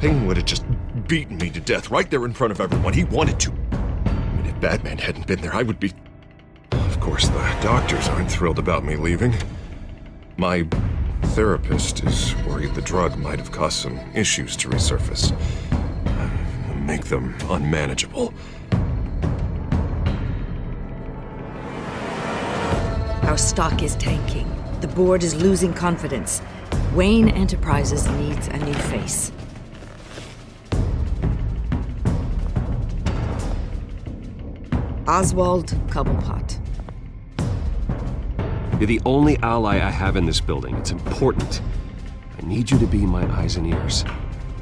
Payne would have just beaten me to death right there in front of everyone. He wanted to. I mean, if Batman hadn't been there, I would be... Of course, the doctors aren't thrilled about me leaving. My therapist is worried the drug might have caused some issues to resurface. Make them unmanageable. Our stock is tanking. The board is losing confidence. Wayne Enterprises needs a new face. Oswald Cobblepot. You're the only ally I have in this building. It's important. I need you to be my eyes and ears.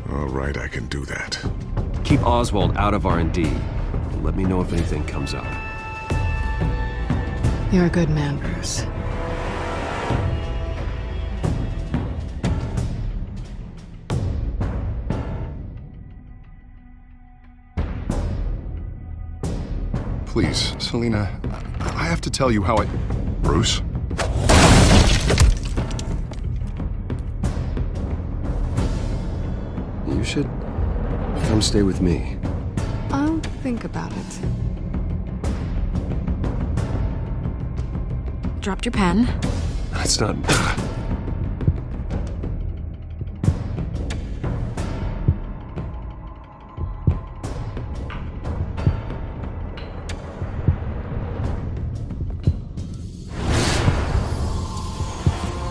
All right, I can do that. Keep Oswald out of R&D, and let me know if anything comes up. You're a good man, Bruce. Please, Selina, I have to tell you how I... Bruce? You should come stay with me. I'll think about it. Dropped your pen. That's not...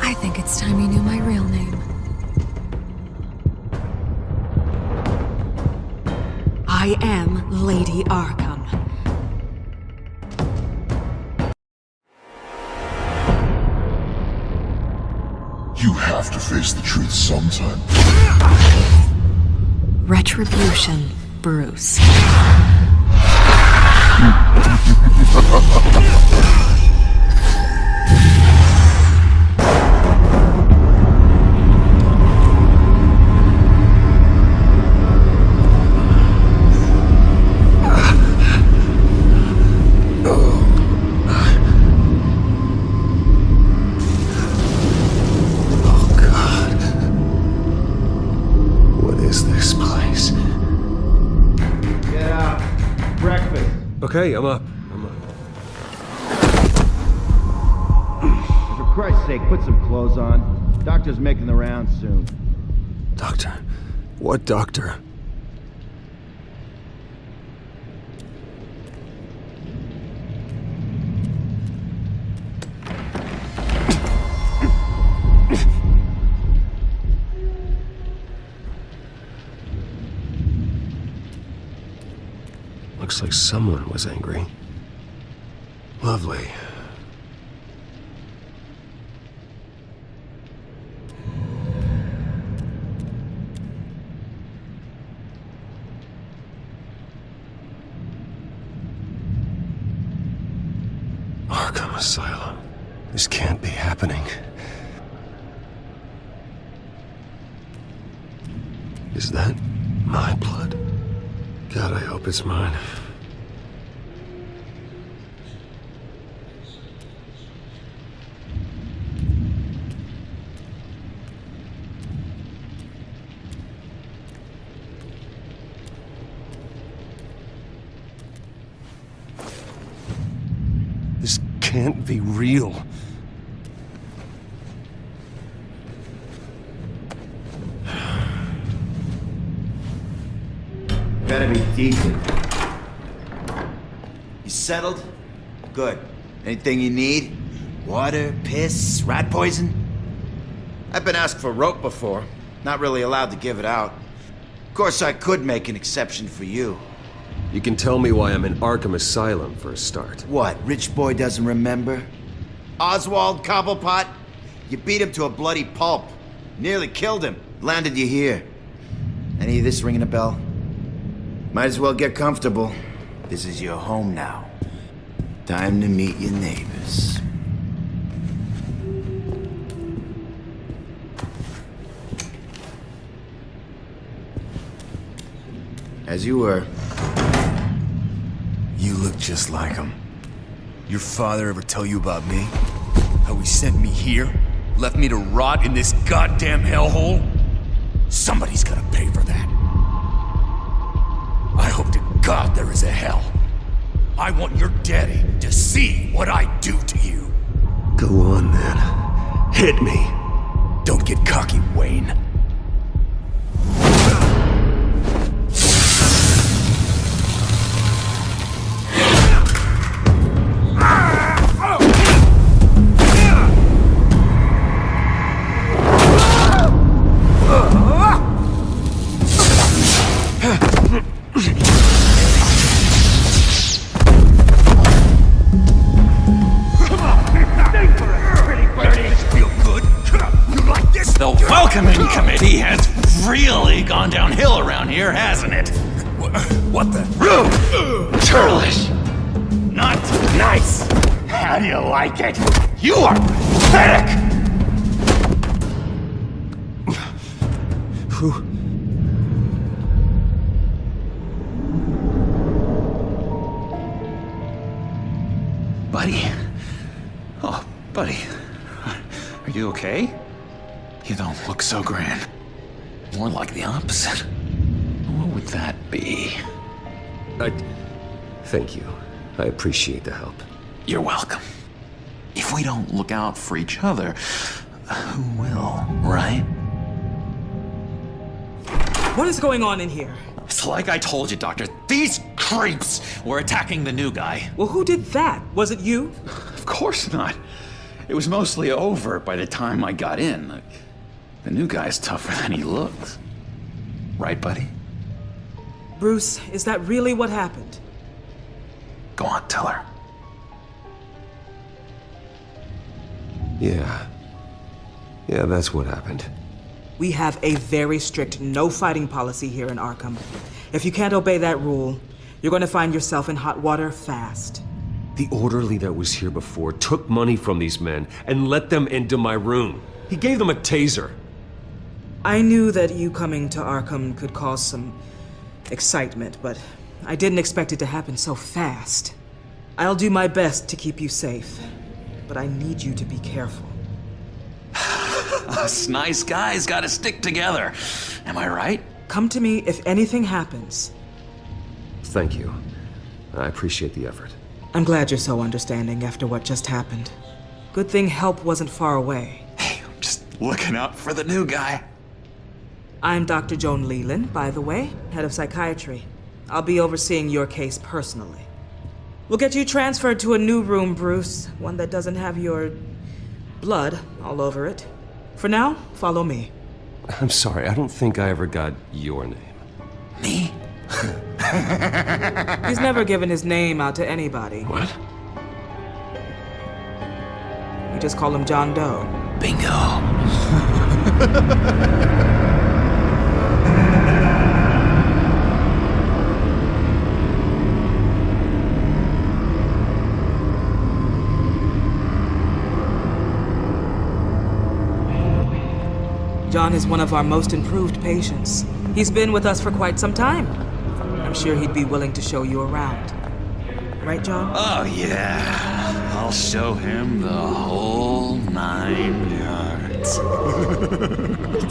I think it's time you knew my real name. I am Lady Arkham. You have to face the truth sometime. Retribution, Bruce. Okay, I'm up. For Christ's sake, put some clothes on. Doctor's making the rounds soon. Doctor? What doctor? Looks like someone was angry. Lovely. Arkham Asylum. This can't be happening. Is that my blood? God, I hope it's mine. This can't be real. Better be decent. You settled? Good. Anything you need? Water, piss, rat poison? I've been asked for rope before. Not really allowed to give it out. Of course, I could make an exception for you. You can tell me why I'm in Arkham Asylum for a start. What, rich boy doesn't remember? Oswald Cobblepot? You beat him to a bloody pulp. Nearly killed him. Landed you here. Any of this ringing a bell? Might as well get comfortable. This is your home now. Time to meet your neighbors. As you were. You look just like him. Your father ever tell you about me? How he sent me here? Left me to rot in this goddamn hellhole? Somebody's gotta pay for that. God there is a hell. I want your daddy to see what I do to you. Go on then. Hit me. Don't get cocky, Wayne. The welcoming committee has really gone downhill around here, hasn't it? What the? Rude! Churlish! Not nice! How do you like it? You are pathetic! Buddy? Oh, buddy. Are you okay? You don't look so grand. More like the opposite. What would that be? Thank you. I appreciate the help. You're welcome. If we don't look out for each other, who will, right? What is going on in here? It's like I told you, Doctor. These creeps were attacking the new guy. Well, who did that? Was it you? Of course not. It was mostly over by the time I got in. The new guy's tougher than he looks. Right, buddy? Bruce, is that really what happened? Go on, tell her. Yeah, that's what happened. We have a very strict no fighting policy here in Arkham. If you can't obey that rule, you're going to find yourself in hot water fast. The orderly that was here before took money from these men and let them into my room. He gave them a taser. I knew that you coming to Arkham could cause some excitement, but I didn't expect it to happen so fast. I'll do my best to keep you safe, but I need you to be careful. Us nice guys gotta stick together. Am I right? Come to me if anything happens. Thank you. I appreciate the effort. I'm glad you're so understanding after what just happened. Good thing help wasn't far away. Hey, I'm just looking out for the new guy. I'm Dr. Joan Leland, by the way, head of psychiatry. I'll be overseeing your case personally. We'll get you transferred to a new room, Bruce. One that doesn't have your blood all over it. For now, follow me. I'm sorry, I don't think I ever got your name. Me? He's never given his name out to anybody. What? We just call him John Doe. Bingo. John is one of our most improved patients. He's been with us for quite some time. I'm sure he'd be willing to show you around. Right, John? Oh, yeah. I'll show him the whole 9 yards.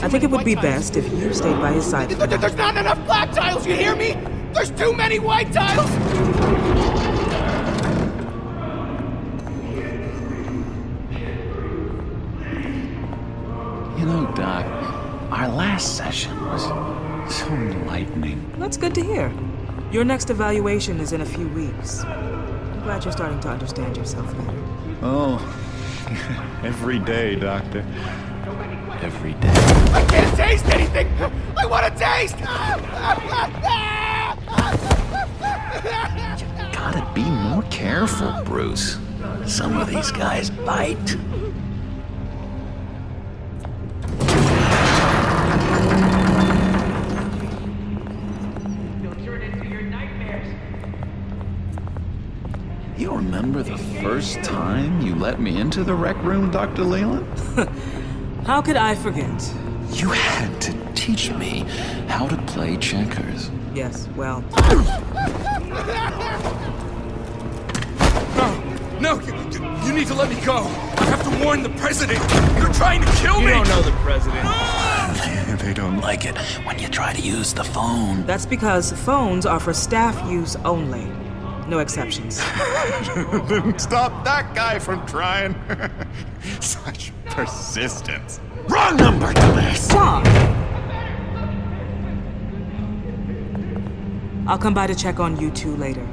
I think it would be best if you stayed by his side. There's not enough black tiles, you hear me? There's too many white tiles! You know, Doc, our last session was so enlightening. That's good to hear. Your next evaluation is in a few weeks. I'm glad you're starting to understand yourself better. Oh, every day, Doctor. Every day. I can't taste anything! I want to taste! Gotta be more careful, Bruce. Some of these guys bite. You remember the first time you let me into the rec room, Dr. Leland? How could I forget? You had to teach me how to play checkers. Yes, well... No, you need to let me go. I have to warn the president. You're trying to kill me. You don't know the president. They don't like it when you try to use the phone. That's because phones are for staff use only. No exceptions. Stop that guy from trying. Such persistence. Wrong number, dumbass! John! I'll come by to check on you two later.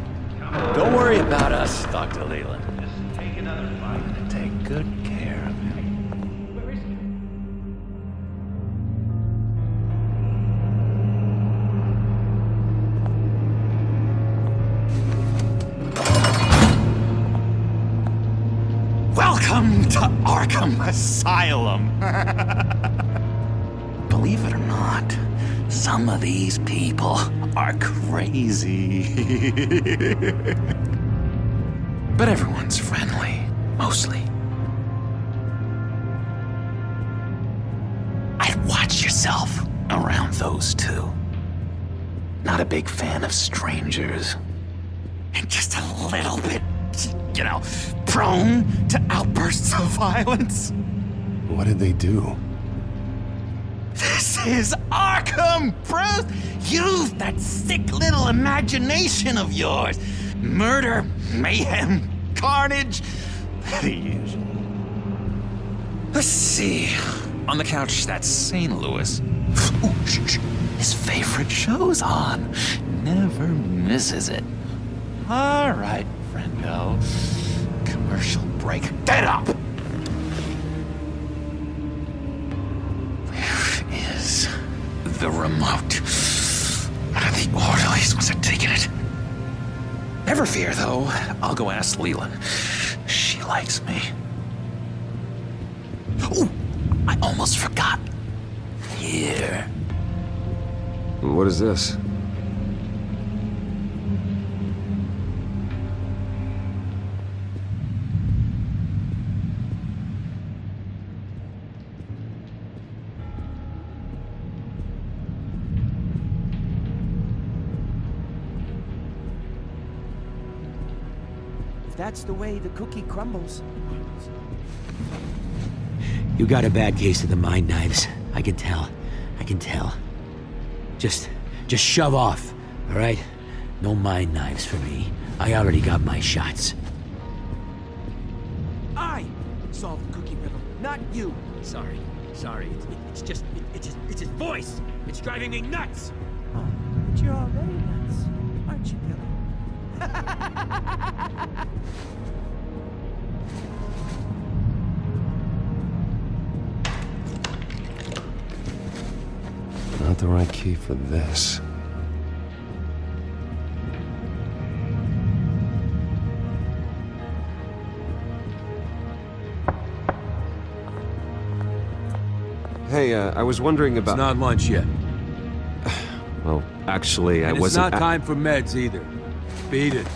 Don't worry about us, Dr. Leland. Just take another fight and take good care of him. Where is he? Welcome to Arkham Asylum. Believe it or not, some of these people are crazy. But everyone's friendly, mostly. I'd watch yourself around those two. Not a big fan of strangers. And just a little bit, you know, prone to outbursts of violence. What did they do? This is Arkham, Bruce! Use that sick little imagination of yours. Murder, mayhem, carnage, the usual. Let's see. On the couch, that's St. Louis. Ooh, his favorite show's on. Never misses it. All right, friendo. Commercial break. Get up! The remote. The orderlies must have taken it. Never fear, though. I'll go ask Leland. She likes me. Oh, I almost forgot. Here. What is this? That's the way the cookie crumbles. You got a bad case of the mind knives. I can tell. I can tell. Just shove off, all right? No mind knives for me. I already got my shots. I solved the cookie riddle, not you. Sorry. It's just his voice. It's driving me nuts. Oh, but you're already nuts, aren't you, Billy? Not the right key for this. Hey, I was wondering about... It's not lunch yet. Well, actually, I And wasn't... it's not time for meds either. Beat it.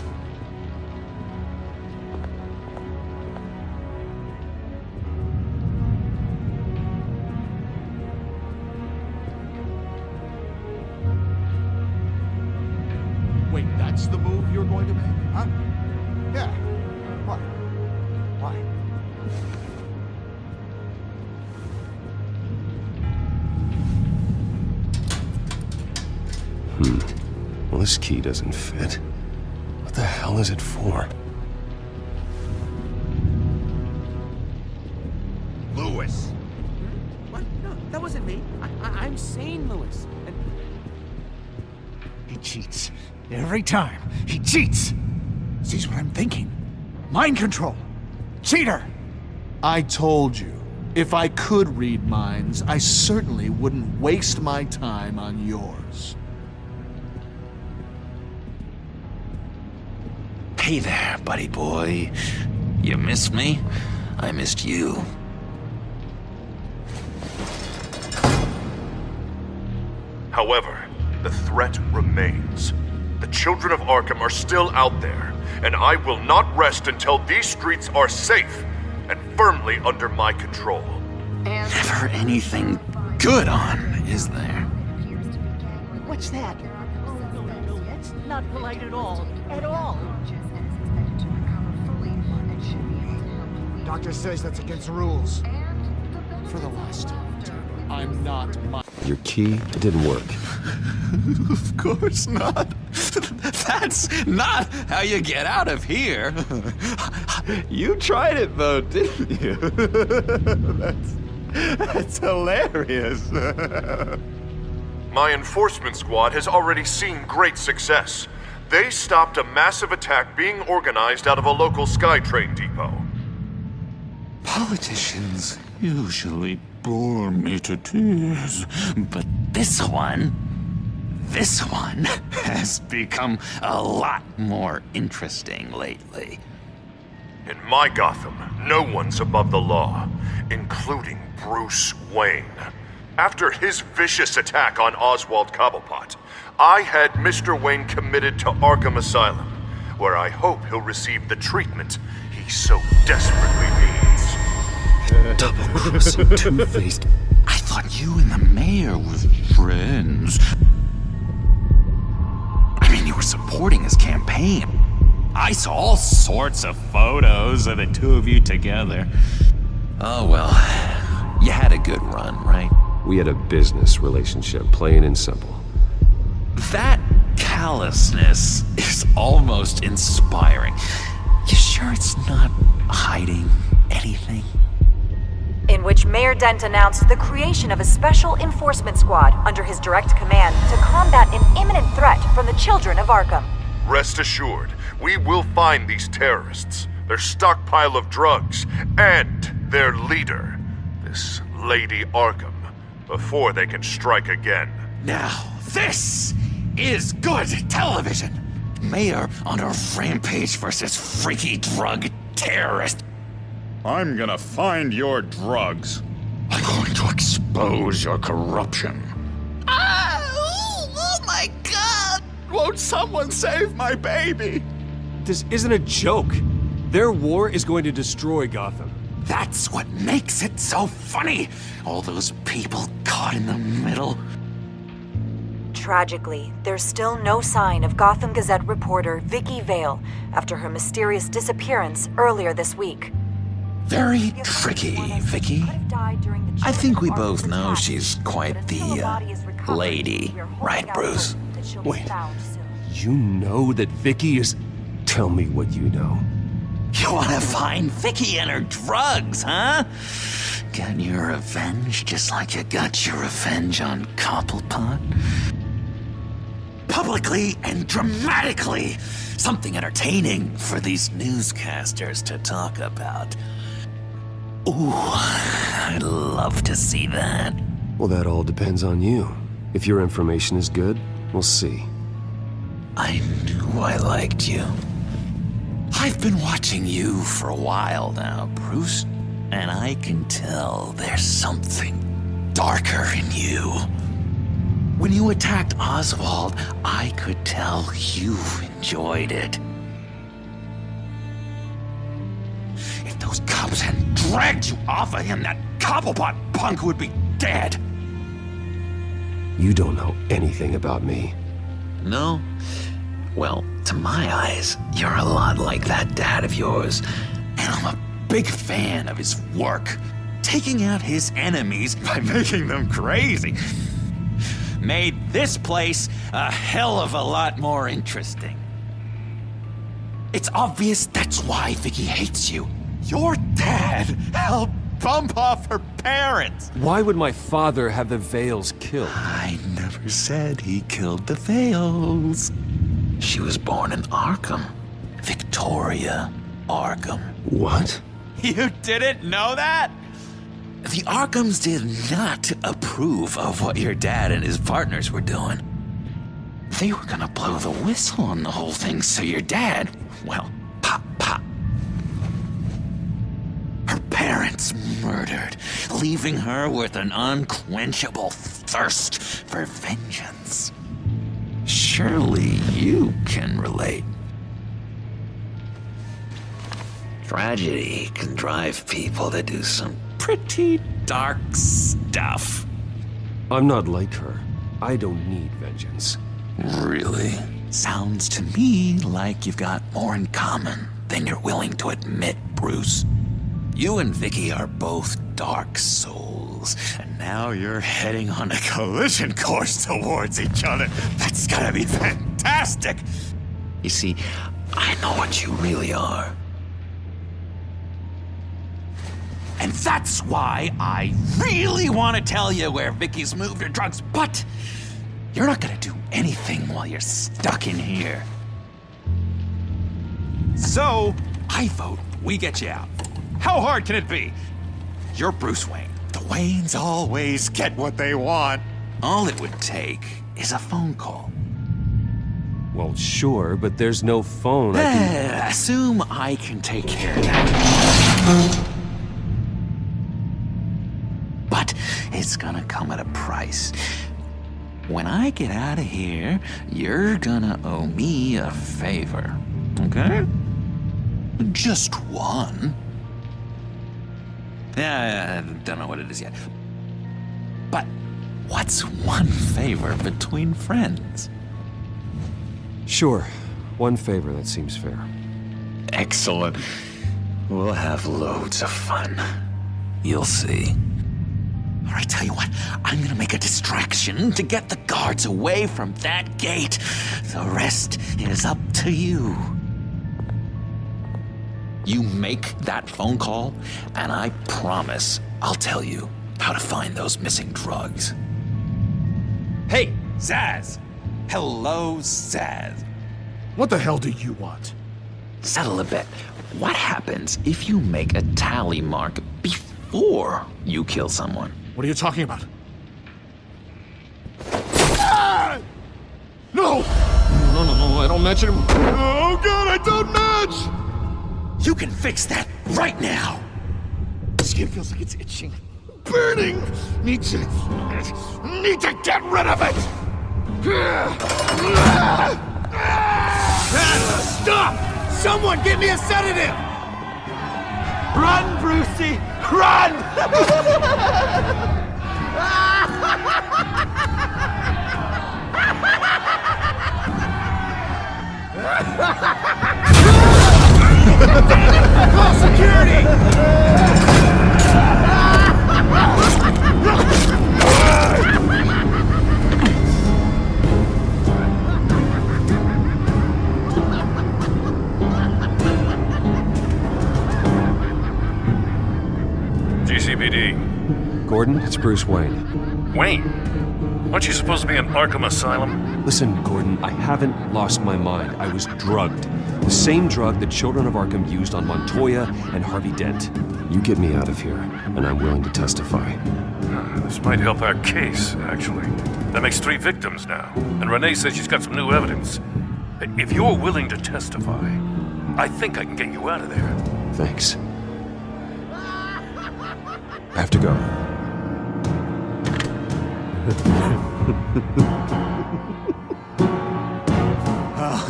Wait, that's the move you're going to make, huh? Yeah. What? Why? Well, this key doesn't fit. What the hell is it for? Lewis! What? No, that wasn't me. I'm sane, Lewis. And He cheats. Every time. He cheats! Sees what I'm thinking. Mind control. Cheater! I told you, if I could read minds, I certainly wouldn't waste my time on yours. Hey there, buddy boy. You missed me? I missed you. However, the threat remains. The children of Arkham are still out there, and I will not rest until these streets are safe and firmly under my control. Never anything good on, is there? what's that? Oh, no, that's not polite at all. At all. Doctor says that's against the rules. For the last time, I'm not my... Your key, it didn't work. Of course not. That's not how you get out of here. You tried it though, didn't you? That's hilarious. My enforcement squad has already seen great success. They stopped a massive attack being organized out of a local SkyTrain depot. Politicians usually bore me to tears, but this one has become a lot more interesting lately. In my Gotham, no one's above the law, including Bruce Wayne. After his vicious attack on Oswald Cobblepot, I had Mr. Wayne committed to Arkham Asylum, where I hope he'll receive the treatment he so desperately needs. Double-crossing, two-faced. I thought you and the mayor were friends. I mean, you were supporting his campaign. I saw all sorts of photos of the two of you together. Oh well, you had a good run, right? We had a business relationship, plain and simple. That callousness is almost inspiring. You sure it's not hiding anything? In which Mayor Dent announced the creation of a special enforcement squad under his direct command to combat an imminent threat from the children of Arkham. Rest assured, we will find these terrorists, their stockpile of drugs, and their leader, this Lady Arkham, before they can strike again. Now, this is good television. Mayor on a rampage versus freaky drug terrorist. I'm gonna find your drugs. I'm going to expose your corruption. Oh my God! Won't someone save my baby? This isn't a joke. Their war is going to destroy Gotham. That's what makes it so funny. All those people caught in the middle. Tragically, there's still no sign of Gotham Gazette reporter Vicky Vale after her mysterious disappearance earlier this week. Very tricky, Vicky. I think we both know she's quite the lady, right, Bruce? Wait, you know that Vicky is... Tell me what you know. You want to find Vicky and her drugs, huh? Get your revenge just like you got your revenge on Cobblepot? Publicly and dramatically! Something entertaining for these newscasters to talk about. Ooh, I'd love to see that. Well, that all depends on you. If your information is good, we'll see. I knew I liked you. I've been watching you for a while now, Bruce, and I can tell there's something darker in you. When you attacked Oswald, I could tell you enjoyed it. If those cops hadn't dragged you off of him, that Cobblepot punk would be dead. You don't know anything about me. No? Well, to my eyes, you're a lot like that dad of yours. And I'm a big fan of his work. Taking out his enemies by making them crazy. Made this place a hell of a lot more interesting. It's obvious that's why Vicky hates you. Your dad helped bump off her parents. Why would my father have the Vales killed? I never said he killed the Vales. She was born in Arkham. Victoria Arkham. What? You didn't know that? The Arkhams did not approve of what your dad and his partners were doing. They were gonna blow the whistle on the whole thing, so your dad, well, pop. Her parents murdered, leaving her with an unquenchable thirst for vengeance. Surely you can relate. Tragedy can drive people to do some pretty dark stuff. I'm not like her. I don't need vengeance. Really? Sounds to me like you've got more in common than you're willing to admit, Bruce. You and Vicky are both dark souls. tools, and now you're heading on a collision course towards each other. That's gotta be fantastic! You see, I know what you really are. And that's why I really want to tell you where Vicky's moved her drugs, but you're not gonna do anything while you're stuck in here. So, I vote we get you out. How hard can it be? You're Bruce Wayne. The Waynes always get what they want. All it would take is a phone call. Well, sure, but there's no phone. Assume I can take care of that. But it's gonna come at a price. When I get out of here, you're gonna owe me a favor, okay? Just one. Yeah, I don't know what it is yet. But what's one favor between friends? Sure. One favor, that seems fair. Excellent. We'll have loads of fun. You'll see. All right, tell you what, I'm gonna make a distraction to get the guards away from that gate. The rest is up to you. You make that phone call, and I promise I'll tell you how to find those missing drugs. Hey, Zaz! Hello, Zaz. What the hell do you want? Settle a bit. What happens if you make a tally mark before you kill someone? What are you talking about? Ah! No! No, I don't match him. Oh god, I don't match! You can fix that right now! Skin feels like it's itching. Burning! Need to get rid of it! Stop! Someone give me a sedative! Run, Brucey! Run! Call security! GCPD. Gordon, it's Bruce Wayne. Wayne? Aren't you supposed to be in Arkham Asylum? Listen, Gordon, I haven't lost my mind. I was drugged. The same drug the children of Arkham used on Montoya and Harvey Dent. You get me out of here, and I'm willing to testify. This might help our case, actually. That makes 3 victims now, and Renee says she's got some new evidence. If you're willing to testify, I think I can get you out of there. Thanks. I have to go.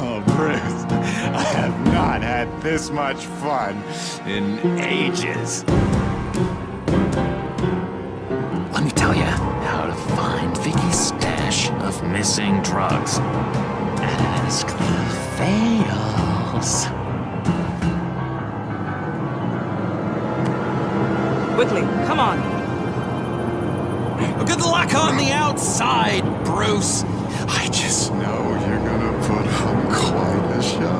Oh, Bruce, I have not had this much fun in ages. Let me tell you how to find Vicky's stash of missing drugs. Ask the fails. Quickly, come on. Good luck on the outside, Bruce. I just know you're gonna put on quite a show.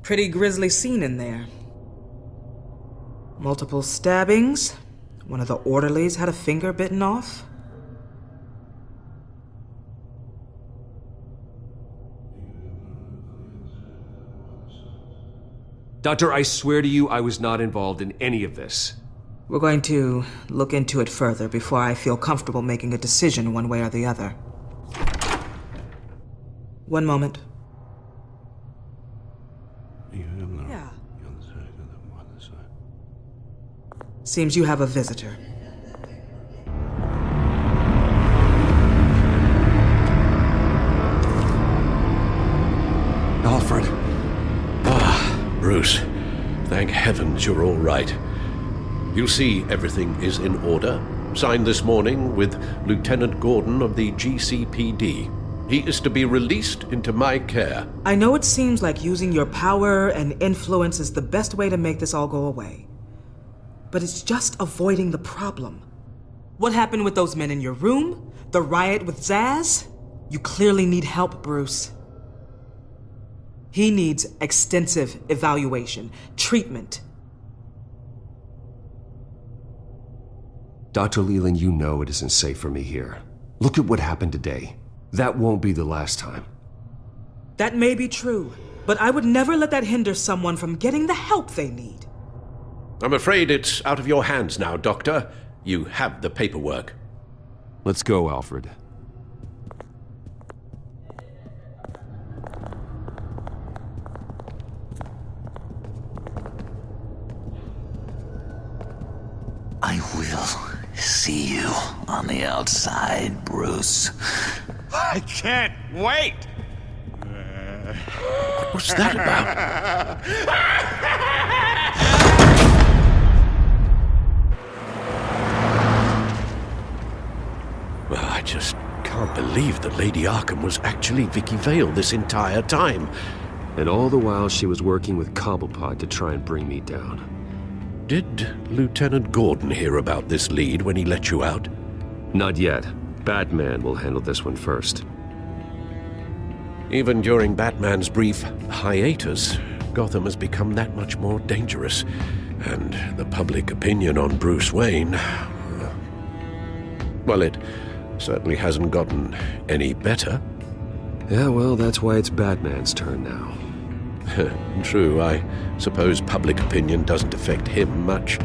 Pretty grisly scene in there. Multiple stabbings. One of the orderlies had a finger bitten off. Doctor, I swear to you I was not involved in any of this. We're going to look into it further before I feel comfortable making a decision one way or the other. One moment. Yeah. Seems you have a visitor. Alfred. Bruce, thank heavens you're all right. You'll see everything is in order. Signed this morning with Lieutenant Gordon of the GCPD. He is to be released into my care. I know it seems like using your power and influence is the best way to make this all go away. But it's just avoiding the problem. What happened with those men in your room? The riot with Zaz? You clearly need help, Bruce. He needs extensive evaluation, treatment. Dr. Leland, you know it isn't safe for me here. Look at what happened today. That won't be the last time. That may be true, but I would never let that hinder someone from getting the help they need. I'm afraid it's out of your hands now, Doctor. You have the paperwork. Let's go, Alfred. I will see you on the outside, Bruce. I can't wait! What's that about? Well, I just can't believe that Lady Arkham was actually Vicky Vale this entire time. And all the while she was working with Cobblepot to try and bring me down. Did Lieutenant Gordon hear about this lead when he let you out? Not yet. Batman will handle this one first. Even during Batman's brief hiatus, Gotham has become that much more dangerous. And the public opinion on Bruce Wayne... well, it certainly hasn't gotten any better. Yeah, well, that's why it's Batman's turn now. True, I suppose public opinion doesn't affect him much.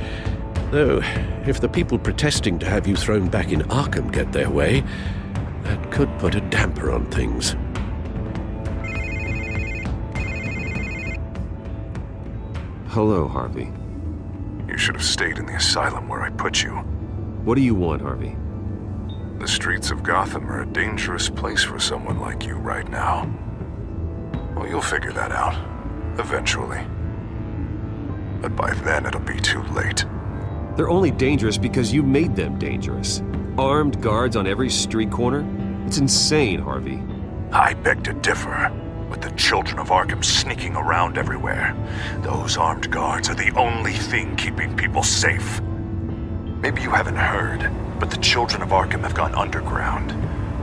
Though, if the people protesting to have you thrown back in Arkham get their way, that could put a damper on things. Hello, Harvey. You should have stayed in the asylum where I put you. What do you want, Harvey? The streets of Gotham are a dangerous place for someone like you right now. Well, you'll figure that out. Eventually. But by then, it'll be too late. They're only dangerous because you made them dangerous. Armed guards on every street corner? It's insane, Harvey. I beg to differ. With the children of Arkham sneaking around everywhere, those armed guards are the only thing keeping people safe. Maybe you haven't heard, but the children of Arkham have gone underground.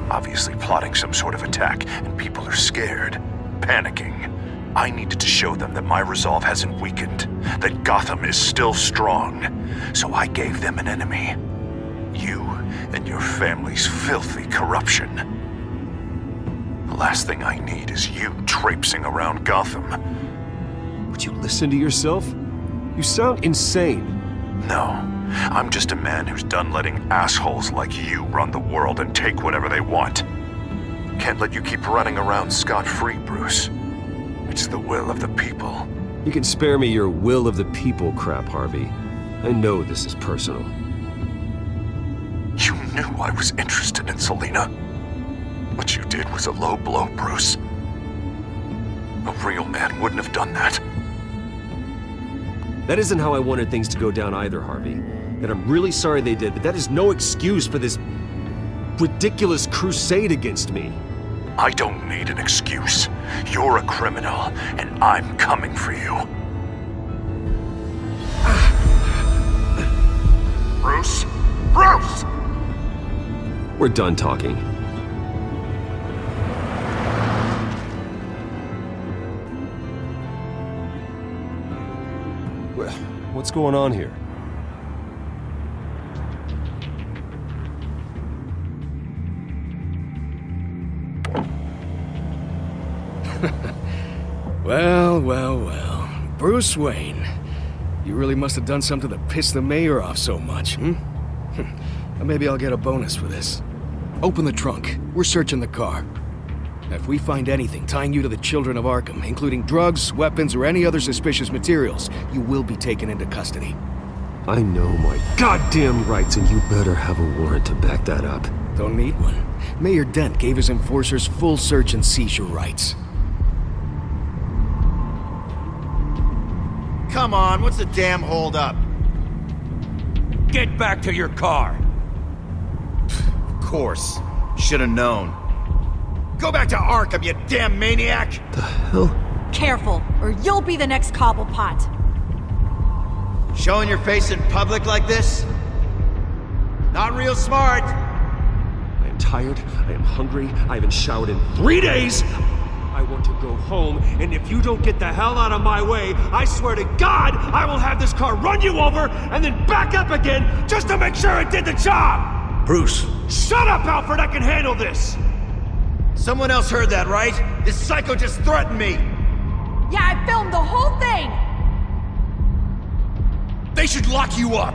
Obviously plotting some sort of attack, and people are scared, panicking. I needed to show them that my resolve hasn't weakened, that Gotham is still strong. So I gave them an enemy. You and your family's filthy corruption. The last thing I need is you traipsing around Gotham. Would you listen to yourself? You sound insane. No, I'm just a man who's done letting assholes like you run the world and take whatever they want. Can't let you keep running around scot-free, Bruce. It's the will of the people. You can spare me your will of the people crap, Harvey. I know this is personal. You knew I was interested in Selina. What you did was a low blow, Bruce. A real man wouldn't have done that. That isn't how I wanted things to go down either, Harvey. And I'm really sorry they did, but that is no excuse for this ridiculous crusade against me. I don't need an excuse. You're a criminal, and I'm coming for you. Bruce? Bruce! We're done talking. What's going on here? Well. Bruce Wayne. You really must have done something to piss the mayor off so much, Maybe I'll get a bonus for this. Open the trunk. We're searching the car. If we find anything tying you to the children of Arkham, including drugs, weapons, or any other suspicious materials, you will be taken into custody. I know my goddamn rights, and you better have a warrant to back that up. Don't need one. Mayor Dent gave his enforcers full search and seizure rights. Come on, what's the damn holdup? Get back to your car. Of course. Should have known. Go back to Arkham, you damn maniac! The hell? Careful, or you'll be the next Cobblepot. Showing your face in public like this? Not real smart. I am tired, I am hungry, I haven't showered in 3 days! I want to go home, and if you don't get the hell out of my way, I swear to God, I will have this car run you over, and then back up again, just to make sure it did the job! Bruce! Shut up, Alfred, I can handle this! Someone else heard that, right? This psycho just threatened me! Yeah, I filmed the whole thing! They should lock you up!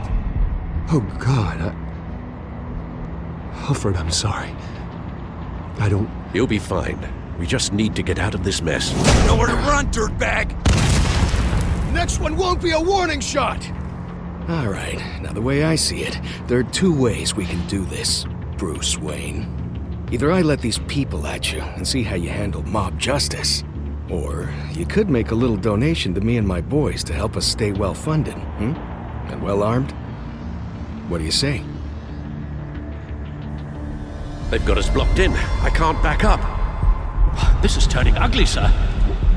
Oh, God, Alfred, I'm sorry. I don't... You'll be fine. We just need to get out of this mess. Nowhere to run, dirtbag! Next one won't be a warning shot! All right, now the way I see it, there are 2 ways we can do this, Bruce Wayne. Either I let these people at you and see how you handle mob justice, or you could make a little donation to me and my boys to help us stay well-funded, and well-armed. What do you say? They've got us blocked in. I can't back up. This is turning ugly, sir.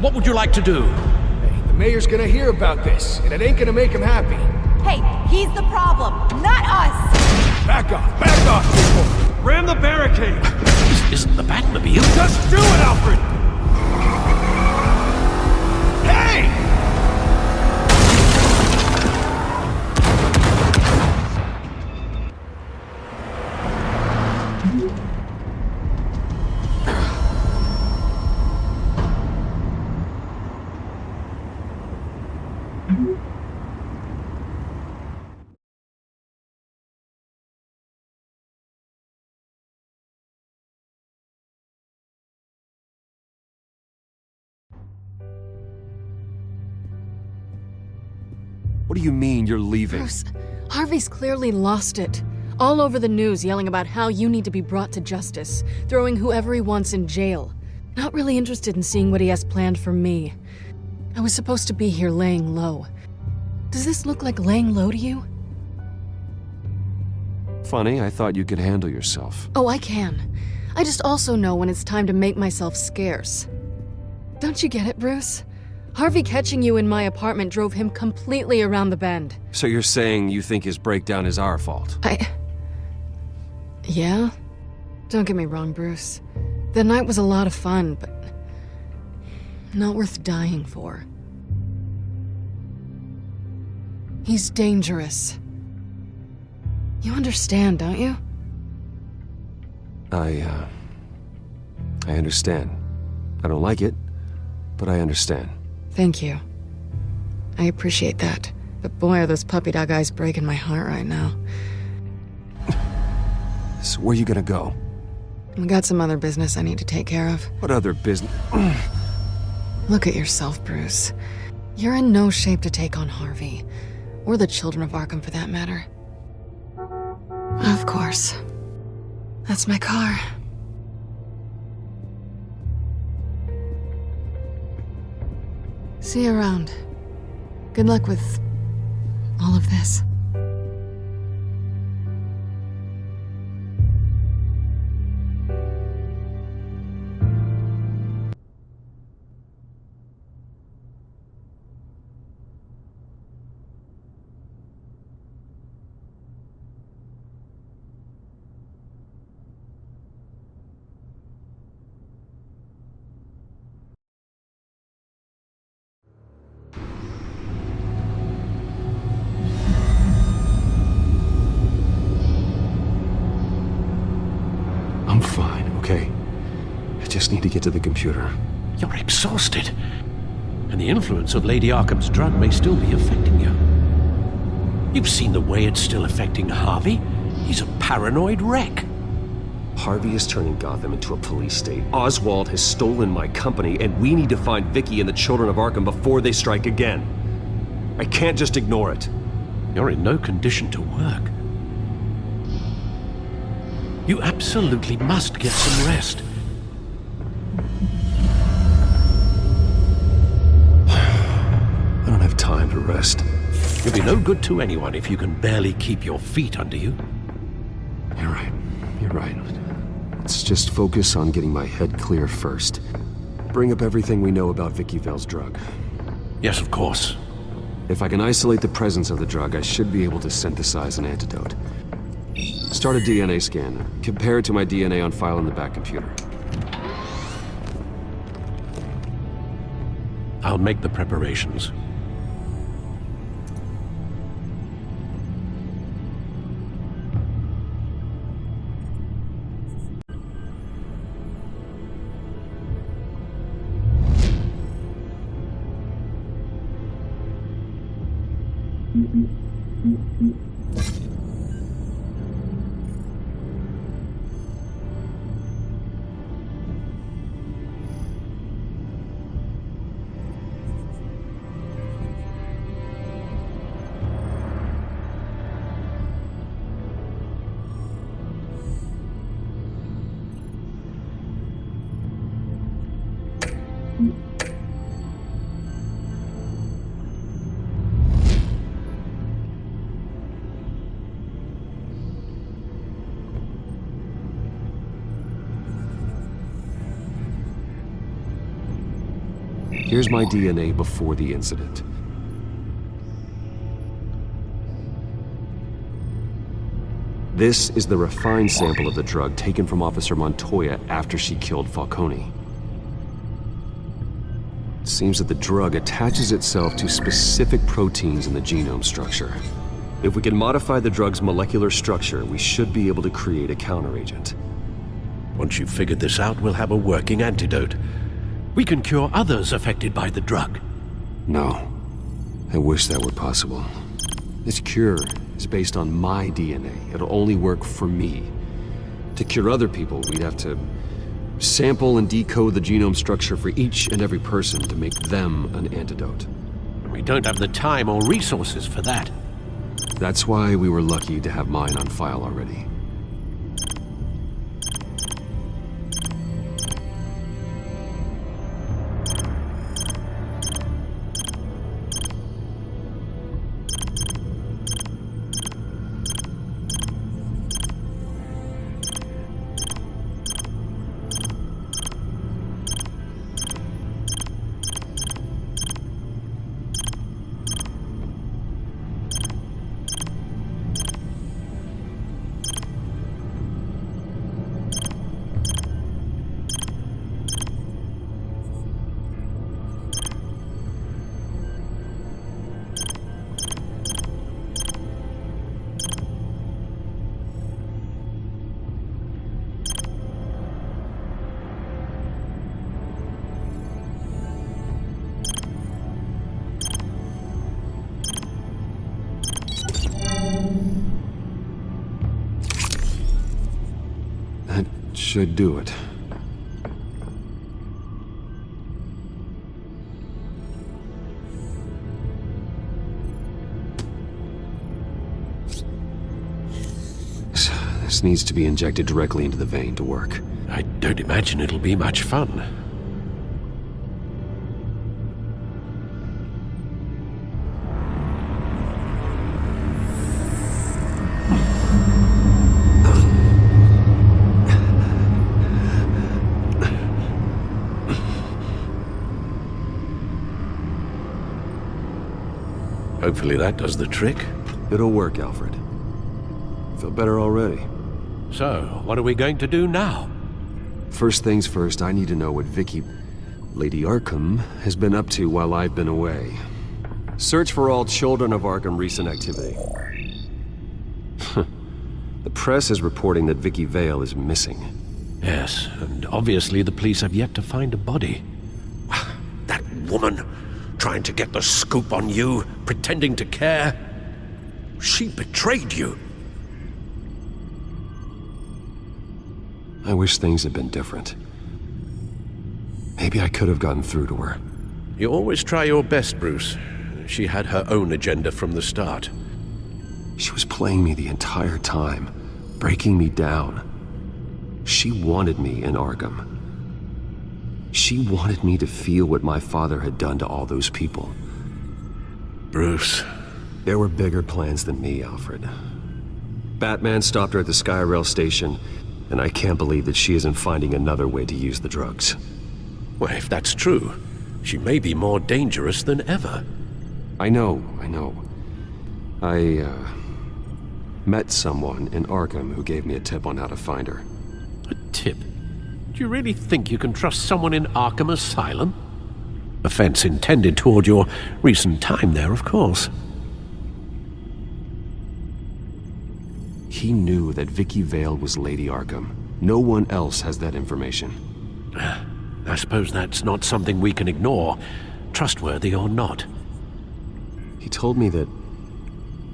What would you like to do? Hey, the mayor's gonna hear about this, and it ain't gonna make him happy. Hey, he's the problem, not us! Back off, people! Ram the barricade! This isn't the Batmobile. Just do it, Alfred! Hey! What do you mean you're leaving? Bruce, Harvey's clearly lost it. All over the news yelling about how you need to be brought to justice, throwing whoever he wants in jail. Not really interested in seeing what he has planned for me. I was supposed to be here laying low. Does this look like laying low to you? Funny, I thought you could handle yourself. Oh, I can. I just also know when it's time to make myself scarce. Don't you get it, Bruce? Harvey catching you in my apartment drove him completely around the bend. So you're saying you think his breakdown is our fault? Yeah? Don't get me wrong, Bruce. The night was a lot of fun, but not worth dying for. He's dangerous. You understand, don't you? I understand. I don't like it, but I understand. Thank you. I appreciate that. But boy, are those puppy dog eyes breaking my heart right now. So where are you gonna go? I got some other business I need to take care of. What other business? Look at yourself, Bruce. You're in no shape to take on Harvey. Or the children of Arkham, for that matter. Of course. That's my car. See you around. Good luck with all of this. I'm fine, okay? I just need to get to the computer. You're exhausted. And the influence of Lady Arkham's drug may still be affecting you. You've seen the way it's still affecting Harvey. He's a paranoid wreck. Harvey is turning Gotham into a police state. Oswald has stolen my company, and we need to find Vicky and the children of Arkham before they strike again. I can't just ignore it. You're in no condition to work. You absolutely must get some rest. I don't have time to rest. You'll be no good to anyone if you can barely keep your feet under you. You're right. You're right. Let's just focus on getting my head clear first. Bring up everything we know about Vicky Vale's drug. Yes, of course. If I can isolate the presence of the drug, I should be able to synthesize an antidote. Start a DNA scan. Compare it to my DNA on file in the back computer. I'll make the preparations. Here's my DNA before the incident. This is the refined sample of the drug taken from Officer Montoya after she killed Falcone. It seems that the drug attaches itself to specific proteins in the genome structure. If we can modify the drug's molecular structure, we should be able to create a counteragent. Once you've figured this out, we'll have a working antidote. We can cure others affected by the drug. No. I wish that were possible. This cure is based on my DNA. It'll only work for me. To cure other people, we'd have to sample and decode the genome structure for each and every person to make them an antidote. We don't have the time or resources for that. That's why we were lucky to have mine on file already. That should do it. This needs to be injected directly into the vein to work. I don't imagine it'll be much fun. Hopefully that does the trick. It'll work, Alfred. Feel better already. So, what are we going to do now? First things first, I need to know what Vicky, Lady Arkham, has been up to while I've been away. Search for all children of Arkham recent activity. The press is reporting that Vicky Vale is missing. Yes, and obviously the police have yet to find a body. That woman, trying to get the scoop on you, pretending to care. She betrayed you. I wish things had been different. Maybe I could have gotten through to her. You always try your best, Bruce. She had her own agenda from the start. She was playing me the entire time, breaking me down. She wanted me in Arkham. She wanted me to feel what my father had done to all those people. Bruce. There were bigger plans than me, Alfred. Batman stopped her at the Skyrail station, And I can't believe that she isn't finding another way to use the drugs. Well, if that's true, she may be more dangerous than ever. I know. I met someone in Arkham who gave me a tip on how to find her. A tip? Do you really think you can trust someone in Arkham Asylum? Offense intended toward your recent time there, of course. He knew that Vicky Vale was Lady Arkham. No one else has that information. I suppose that's not something we can ignore, trustworthy or not. He told me that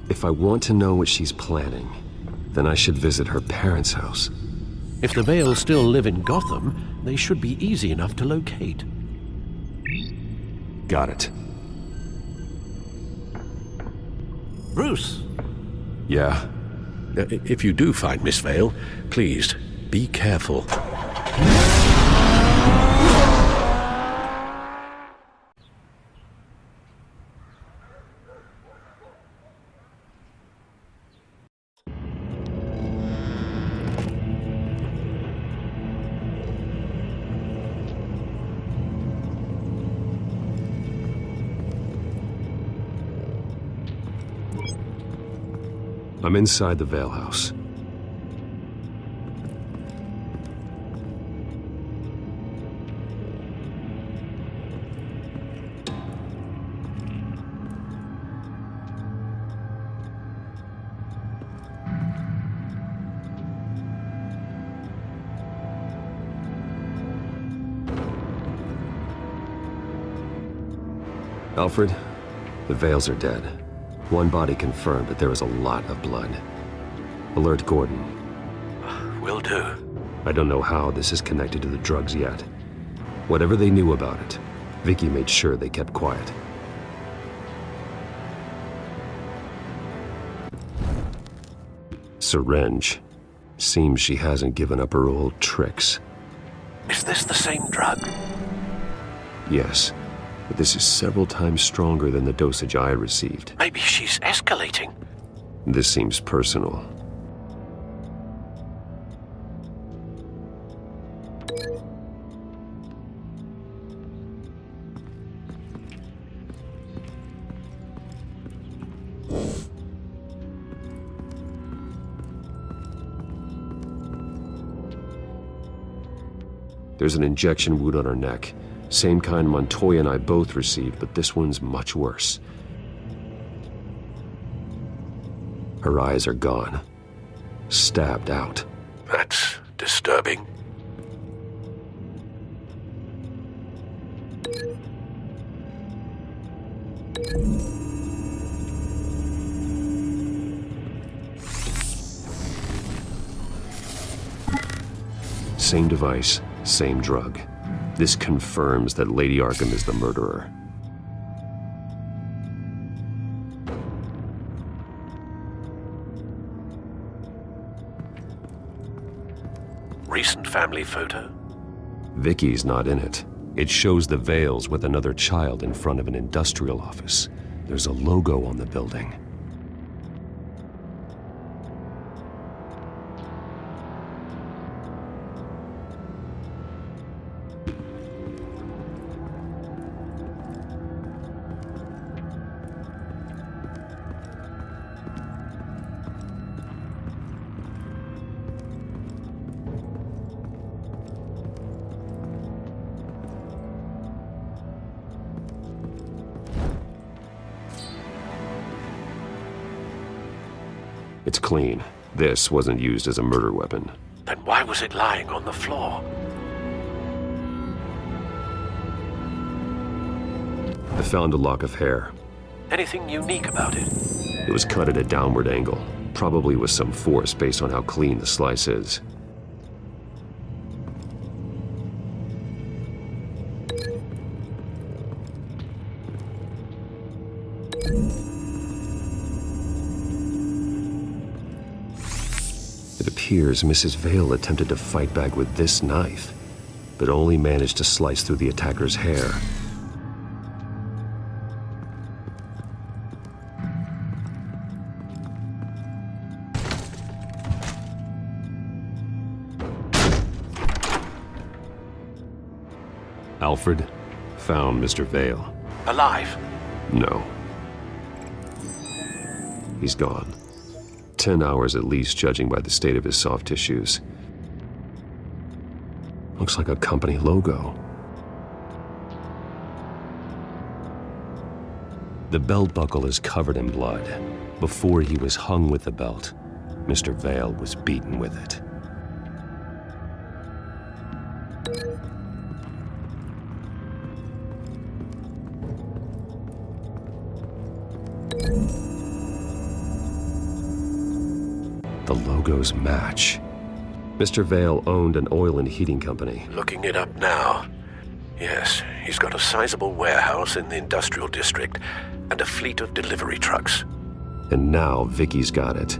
if I want to know what she's planning, then I should visit her parents' house. If the Vales still live in Gotham, they should be easy enough to locate. Got it. Bruce! Yeah? If you do find Miss Vale, please, be careful. I'm inside the Vale house. Alfred, the Vales are dead. One body confirmed, but there is a lot of blood. Alert Gordon. Will do. I don't know how this is connected to the drugs yet. Whatever they knew about it, Vicky made sure they kept quiet. Syringe. Seems she hasn't given up her old tricks. Is this the same drug? Yes, but this is several times stronger than the dosage I received. Maybe she's escalating. This seems personal. There's an injection wound on her neck. Same kind Montoya and I both received, but this one's much worse. Her eyes are gone. Stabbed out. That's disturbing. Same device, same drug. This confirms that Lady Arkham is the murderer. Recent family photo? Vicky's not in it. It shows the Vales with another child in front of an industrial office. There's a logo on the building. It's clean. This wasn't used as a murder weapon. Then why was it lying on the floor? I found a lock of hair. Anything unique about it? It was cut at a downward angle, probably with some force based on how clean the slice is. It appears Mrs. Vale attempted to fight back with this knife, but only managed to slice through the attacker's hair. Alfred found Mr. Vale. Alive? No. He's gone. 10 hours at least, judging by the state of his soft tissues. Looks like a company logo. The belt buckle is covered in blood. Before he was hung with the belt, Mr. Vale was beaten with it. The logos match. Mr. Vale owned an oil and heating company. Looking it up now. Yes, he's got a sizable warehouse in the industrial district and a fleet of delivery trucks. And now Vicky's got it.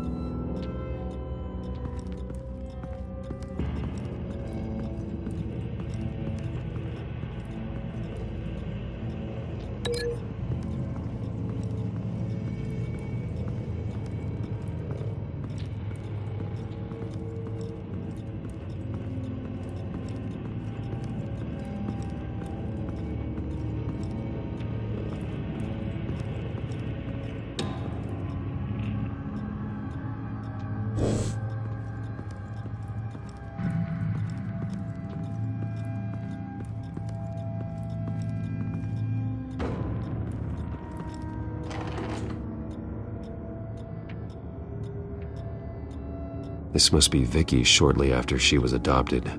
This must be Vicky shortly after she was adopted.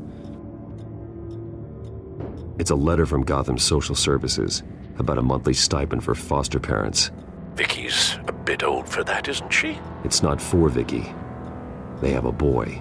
It's a letter from Gotham Social Services about a monthly stipend for foster parents. Vicky's a bit old for that, isn't she? It's not for Vicky. They have a boy.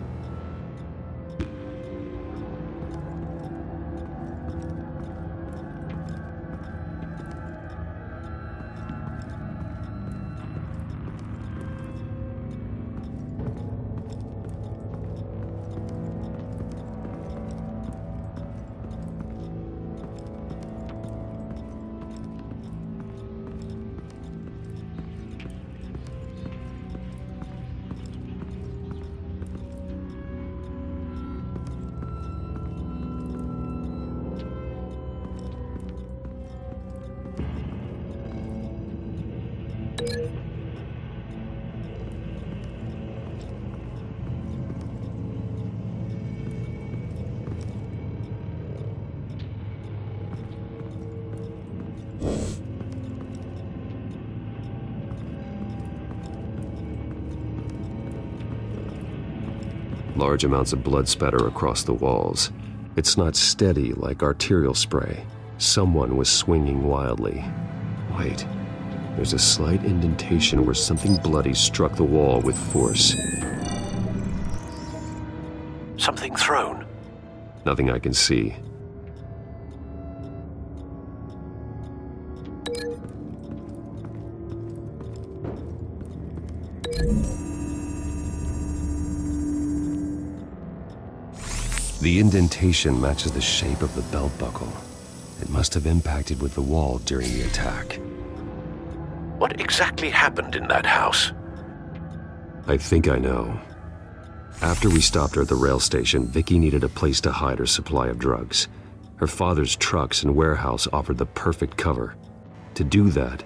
Large amounts of blood spatter across the walls. It's not steady like arterial spray. Someone was swinging wildly. Wait, there's a slight indentation where something bloody struck the wall with force. Something thrown? Nothing I can see. The indentation matches the shape of the belt buckle. It must have impacted with the wall during the attack. What exactly happened in that house? I think I know. After we stopped her at the rail station, Vicky needed a place to hide her supply of drugs. Her father's trucks and warehouse offered the perfect cover. To do that,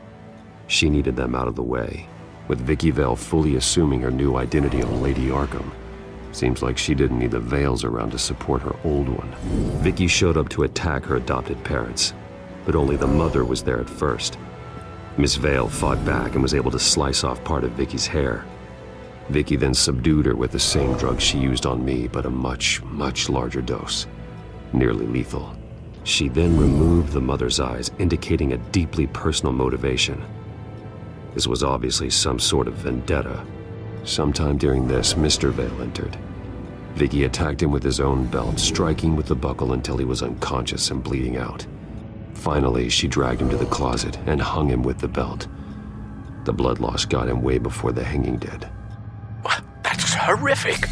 she needed them out of the way, with Vicky Vale fully assuming her new identity on Lady Arkham. Seems like she didn't need the Vales around to support her old one. Vicky showed up to attack her adopted parents, but only the mother was there at first. Miss Vale fought back and was able to slice off part of Vicky's hair. Vicky then subdued her with the same drug she used on me, but a much, much larger dose. Nearly lethal. She then removed the mother's eyes, indicating a deeply personal motivation. This was obviously some sort of vendetta. Sometime during this, Mr. Vale entered. Vicky attacked him with his own belt, striking with the buckle until he was unconscious and bleeding out. Finally, she dragged him to the closet and hung him with the belt. The blood loss got him way before the hanging did. That's horrific.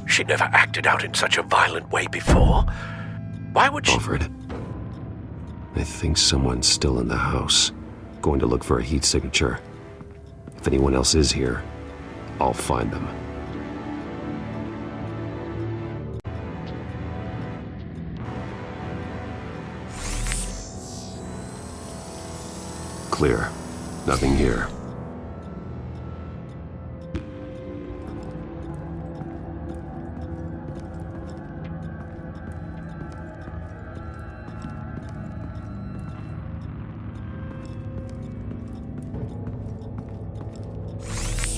She never acted out in such a violent way before. Why would she— Alfred, I think someone's still in the house. Going to look for a heat signature. If anyone else is here, I'll find them. clear. Nothing here.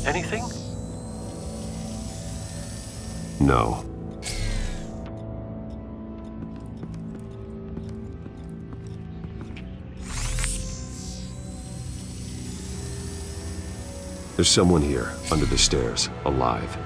Anything? No. There's someone here, under the stairs, alive.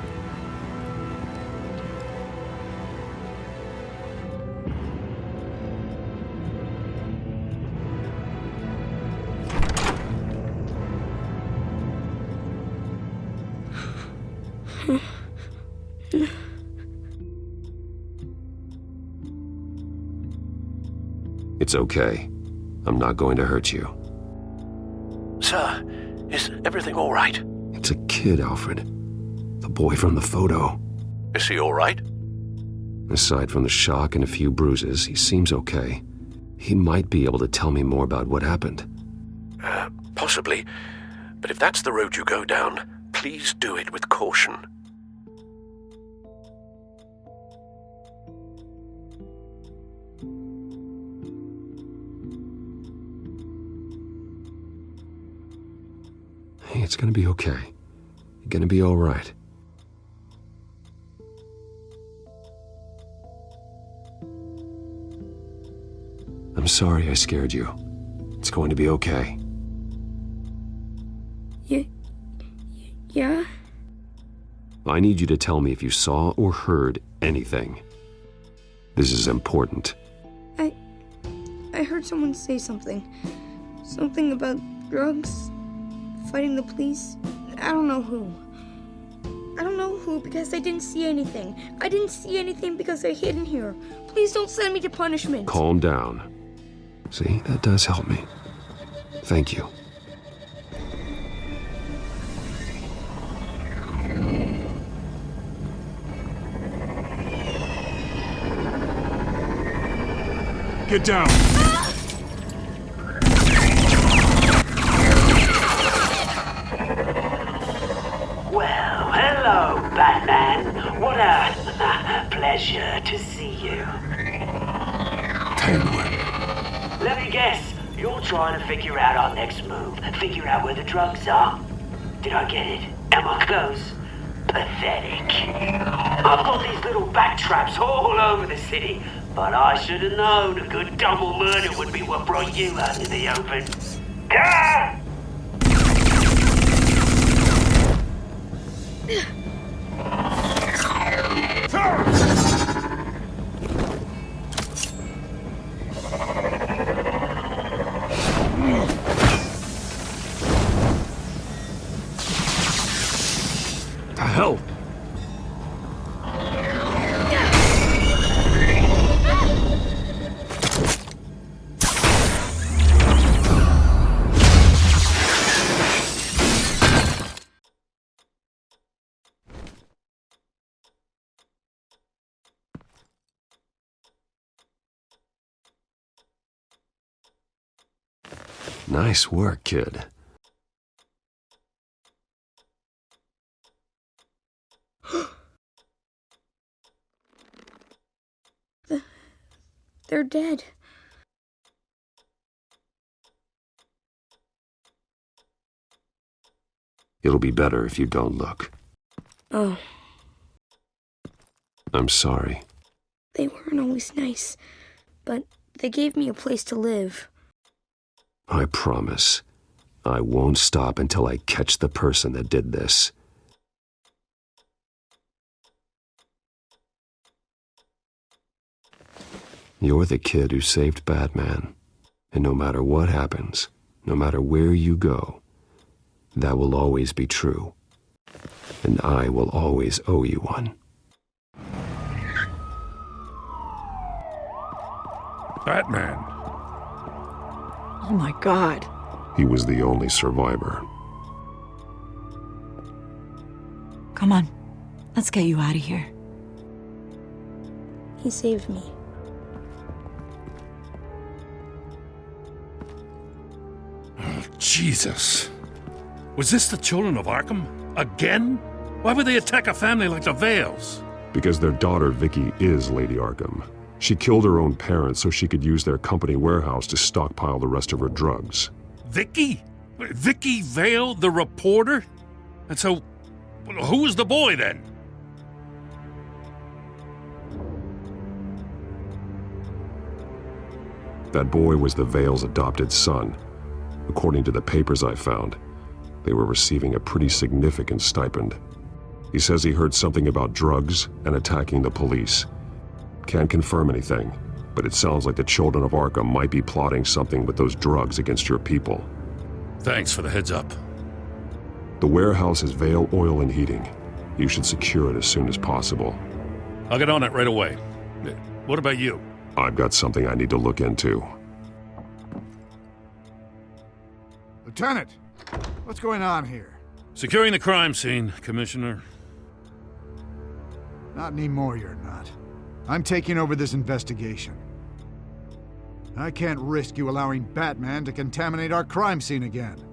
It's okay. I'm not going to hurt you. Sir, is everything all right? It's a kid, Alfred. The boy from the photo. Is he all right? Aside from the shock and a few bruises, he seems okay. He might be able to tell me more about what happened. Possibly. But if that's the road you go down, please do it with caution. Hey, it's gonna be okay. You're gonna be all right. I'm sorry I scared you. It's going to be okay. Yeah? I need you to tell me if you saw or heard anything. This is important. I heard someone say something. Something about drugs, fighting the police. I don't know who. I don't know who because I didn't see anything. I didn't see anything because I hid in here. Please don't send me to punishment. Calm down. See, that does help me. Thank you. Get down! Well, hello, Batman. What a pleasure to see you. Let me guess, you're trying to figure out our next move. Figure out where the drugs are. Did I get it? Am I close? Pathetic. I've got these little bat traps all over the city, but I should have known a good double murder would be what brought you out in the open. Ah! The hell? Nice work, kid. They're dead. It'll be better if you don't look. Oh, I'm sorry. they weren't always nice, but they gave me a place to live. I promise. I won't stop until I catch the person that did this. You're the kid who saved Batman. And no matter what happens, no matter where you go, that will always be true. And I will always owe you one. Batman. Oh my God. He was the only survivor. Come on, let's get you out of here. He saved me. Jesus. Was this the children of Arkham? Again? Why would they attack a family like the Vales? Because their daughter, Vicky, is Lady Arkham. She killed her own parents so she could use their company warehouse to stockpile the rest of her drugs. Vicky? Vicky Vale, the reporter? And so, who was the boy then? That boy was the Vale's adopted son. According to the papers I found, they were receiving a pretty significant stipend. He says he heard something about drugs and attacking the police. Can't confirm anything, but it sounds like the children of Arkham might be plotting something with those drugs against your people. Thanks for the heads up. The warehouse is Vale Oil and Heating. You should secure it as soon as possible. I'll get on it right away. What about you? I've got something I need to look into. Lieutenant, what's going on here? Securing the crime scene, Commissioner. Not anymore, you're not. I'm taking over this investigation. I can't risk you allowing Batman to contaminate our crime scene again.